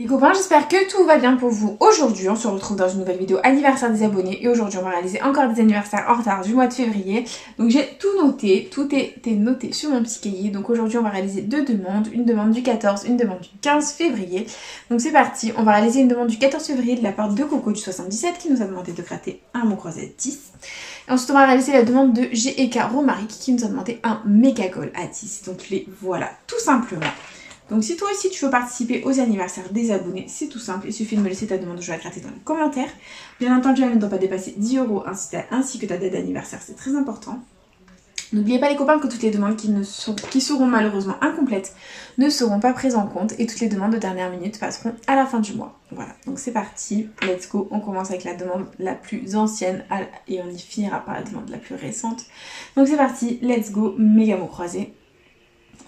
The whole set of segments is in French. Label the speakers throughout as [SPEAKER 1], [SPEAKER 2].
[SPEAKER 1] Les copains, j'espère que tout va bien pour vous. Aujourd'hui, on se retrouve dans une nouvelle vidéo anniversaire des abonnés et aujourd'hui, on va réaliser encore des anniversaires en retard du mois de février. Donc j'ai tout noté, tout était noté sur mon petit cahier. Donc aujourd'hui, on va réaliser deux demandes, une demande du 14, une demande du 15 février. Donc c'est parti, on va réaliser une demande du 14 février de la part de Coco du 77 qui nous a demandé de gratter un mot croisé 10. Et ensuite, on va réaliser la demande de G&K Romaric qui nous a demandé un méga goal à 10. Donc les voilà, tout simplement. Donc si toi aussi tu veux participer aux anniversaires des abonnés, c'est tout simple, il suffit de me laisser ta demande de jeu à gratter dans les commentaires. Bien entendu, elle ne doit pas dépasser 10 € ainsi que ta date d'anniversaire, c'est très important. N'oubliez pas les copains que toutes les demandes qui seront malheureusement incomplètes ne seront pas prises en compte et toutes les demandes de dernière minute passeront à la fin du mois. Voilà, donc c'est parti, let's go, on commence avec la demande la plus ancienne et on y finira par la demande la plus récente. Donc c'est parti, let's go, méga mots croisés.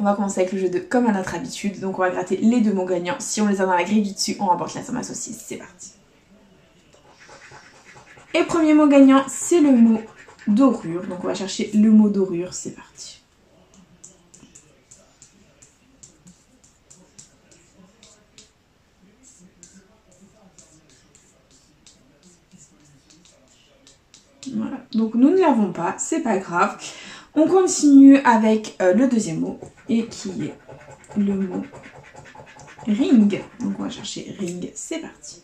[SPEAKER 1] On va commencer avec le jeu de comme à notre habitude. Donc on va gratter les deux mots gagnants. Si on les a dans la grille du dessus, on remporte la somme à saucisse. C'est parti. Et premier mot gagnant, c'est le mot dorure. Donc on va chercher le mot dorure. C'est parti. Voilà. Donc nous ne l'avons pas. C'est pas grave. On continue avec le deuxième mot. Et qui est le mot ring. Donc on va chercher ring, c'est parti.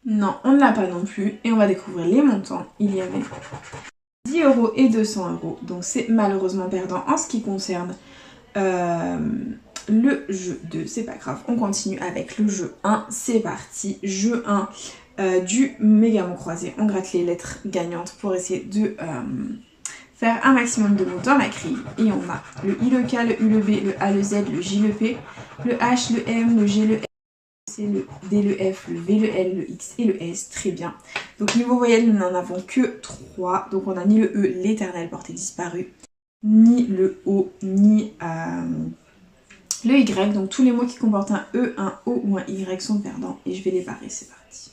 [SPEAKER 1] Non, on ne l'a pas non plus. Et on va découvrir les montants. Il y avait 10 € et 200 €. Donc c'est malheureusement perdant en ce qui concerne le jeu 2, c'est pas grave, on continue avec le jeu 1, c'est parti, jeu 1 du méga mot croisé, on gratte les lettres gagnantes pour essayer de faire un maximum de mots dans la grille, et on a le I, le K, le U, le B, le A, le Z, le J, le P, le H, le M, le G, le L, le C, le D, le F, le V, le L, le X et le S, très bien. Donc niveau voyelle, nous n'en avons que 3, donc on a ni le E, l'éternel porté disparu, ni le O, ni le Y, donc tous les mots qui comportent un E, un O ou un Y sont perdants et je vais les barrer, c'est parti.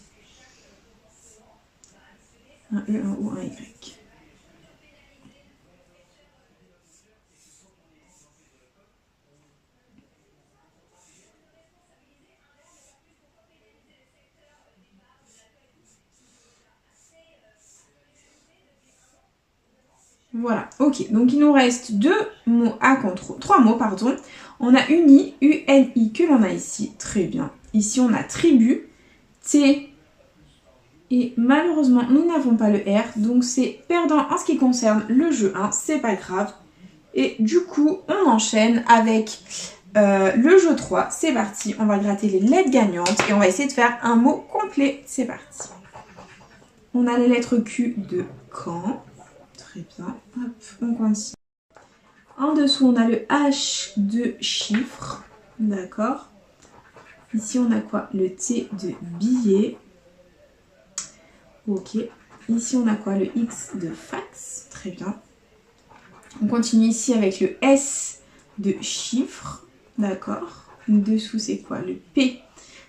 [SPEAKER 1] Un E, un O, un Y. Voilà, ok, donc il nous reste trois mots, pardon. On a uni, UNI que l'on a ici, très bien. Ici on a tribu, T, et malheureusement nous n'avons pas le R, donc c'est perdant en ce qui concerne le jeu 1, c'est pas grave. Et du coup on enchaîne avec le jeu 3, c'est parti, on va gratter les lettres gagnantes et on va essayer de faire un mot complet, c'est parti. On a les lettres Q de Caen. Très bien, hop, on continue. En dessous, on a le H de chiffre, d'accord. Ici, on a quoi? Le T de billet. Ok. Ici, on a quoi? Le X de fax, très bien. On continue ici avec le S de chiffre, d'accord. Dessous, c'est quoi? Le P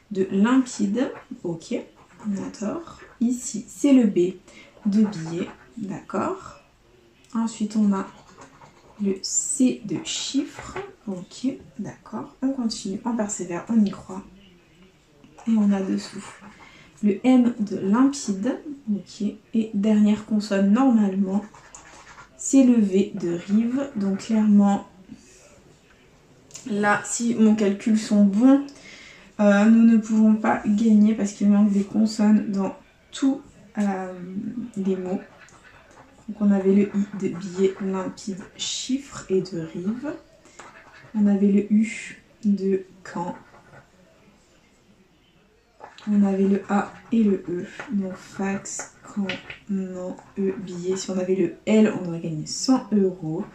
[SPEAKER 1] de limpide, ok, d'accord. Ici, c'est le B de billet, d'accord. Ensuite, on a le C de chiffre. Ok, d'accord. On continue, on persévère, on y croit. Et on a dessous le M de limpide. Ok. Et dernière consonne, normalement, c'est le V de rive. Donc, clairement, là, si mon calcul sont bons, nous ne pouvons pas gagner parce qu'il manque des consonnes dans tous les mots. Donc on avait le I de billet, limpide, chiffre et de rive. On avait le U de Caen. On avait le A et le E. Donc fax, Caen, non, E, billet. Si on avait le L, on aurait gagné 100 €.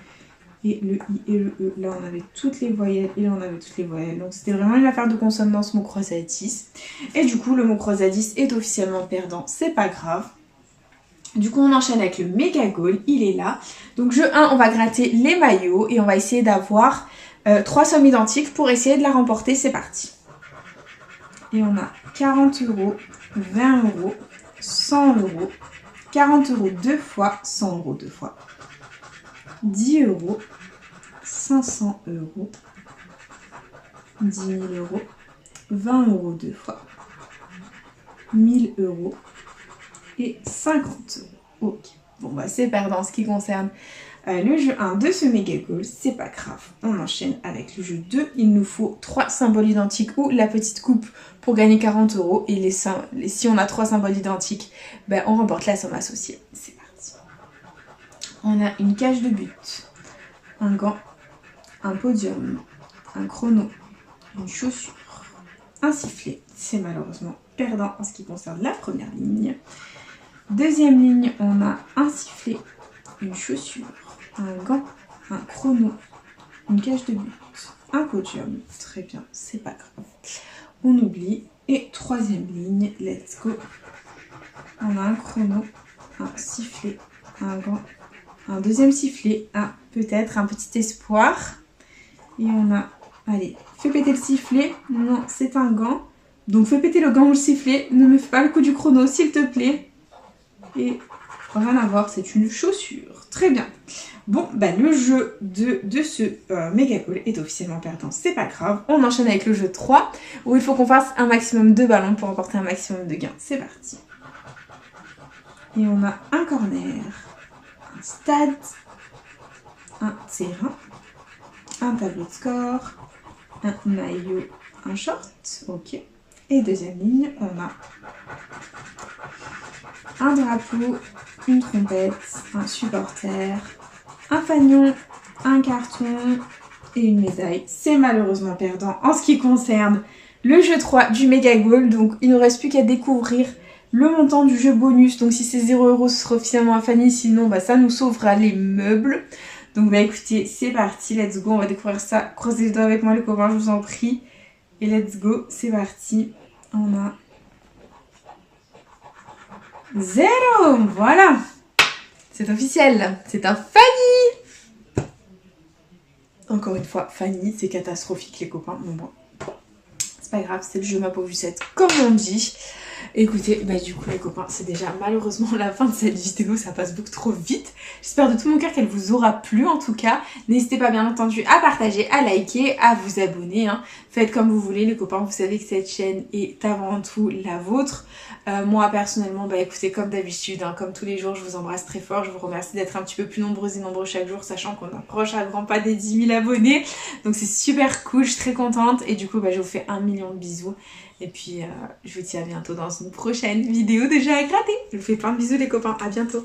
[SPEAKER 1] Et le I et le E, là on avait toutes les voyelles et là on avait toutes les voyelles. Donc c'était vraiment une affaire de consonne dans ce mot croisé à 10. Et du coup le mot croisé à 10 est officiellement perdant, c'est pas grave. Du coup, on enchaîne avec le méga goal, il est là. Donc, jeu 1, on va gratter les maillots et on va essayer d'avoir 3 sommes identiques pour essayer de la remporter. C'est parti. Et on a 40 € 20 euros, 100 euros, 40 euros deux fois, 100 euros deux fois, 10 euros, 500 euros, 10 000 euros, 20 euros deux fois, 1000 euros et 50 euros. Ok, bon bah c'est perdant en ce qui concerne le jeu 1 de ce méga goal, c'est pas grave. On enchaîne avec le jeu 2. Il nous faut 3 symboles identiques ou la petite coupe pour gagner 40 euros. Et si on a 3 symboles identiques, ben on remporte la somme associée. C'est parti. On a une cage de but, un gant, un podium, un chrono, une chaussure, un sifflet. C'est malheureusement perdant en ce qui concerne la première ligne. Deuxième ligne, on a un sifflet, une chaussure, un gant, un chrono, une cage de but, un podium. Très bien, c'est pas grave. On oublie. Et troisième ligne, let's go. On a un chrono, un sifflet, un gant, un deuxième sifflet, peut-être un petit espoir. Et on a, allez, fais péter le sifflet. Non, c'est un gant. Donc fais péter le gant ou le sifflet. Ne me fais pas le coup du chrono, s'il te plaît. Et rien à voir, c'est une chaussure. Très bien. Bon, bah le jeu de ce méga goal est officiellement perdant, c'est pas grave. On enchaîne avec le jeu 3, où il faut qu'on fasse un maximum de ballons pour remporter un maximum de gains. C'est parti. Et on a un corner, un stade, un terrain, un tableau de score, un maillot, un short, ok. Et deuxième ligne, on a un drapeau, une trompette, un supporter, un fanion, un carton et une médaille. C'est malheureusement perdant en ce qui concerne le jeu 3 du méga goal. Donc il ne nous reste plus qu'à découvrir le montant du jeu bonus. Donc si c'est 0 €, ce sera finalement à Fanny. Sinon bah, ça nous sauvera les meubles. Donc bah écoutez, c'est parti, let's go. On va découvrir ça. Croisez les doigts avec moi les copains, je vous en prie. Et let's go, c'est parti. On a 0. Voilà. C'est officiel, c'est un Fanny. Encore une fois, Fanny, c'est catastrophique les copains. Bon, c'est pas grave, c'est le jeu ma pauvre Lucette, comme on dit. Écoutez, bah du coup les copains, c'est déjà malheureusement la fin de cette vidéo, ça passe beaucoup trop vite. J'espère de tout mon cœur qu'elle vous aura plu en tout cas. N'hésitez pas bien entendu à partager, à liker, à vous abonner. Hein. Faites comme vous voulez les copains, vous savez que cette chaîne est avant tout la vôtre. Moi personnellement, bah écoutez, comme d'habitude, hein, comme tous les jours, je vous embrasse très fort. Je vous remercie d'être un petit peu plus nombreuses et nombreux chaque jour, sachant qu'on approche à grands pas des 10 000 abonnés. Donc c'est super cool, je suis très contente. Et du coup, bah, je vous fais 1 million de bisous. Et puis, je vous dis à bientôt dans une prochaine vidéo de jeux à gratter. Je vous fais plein de bisous les copains, à bientôt.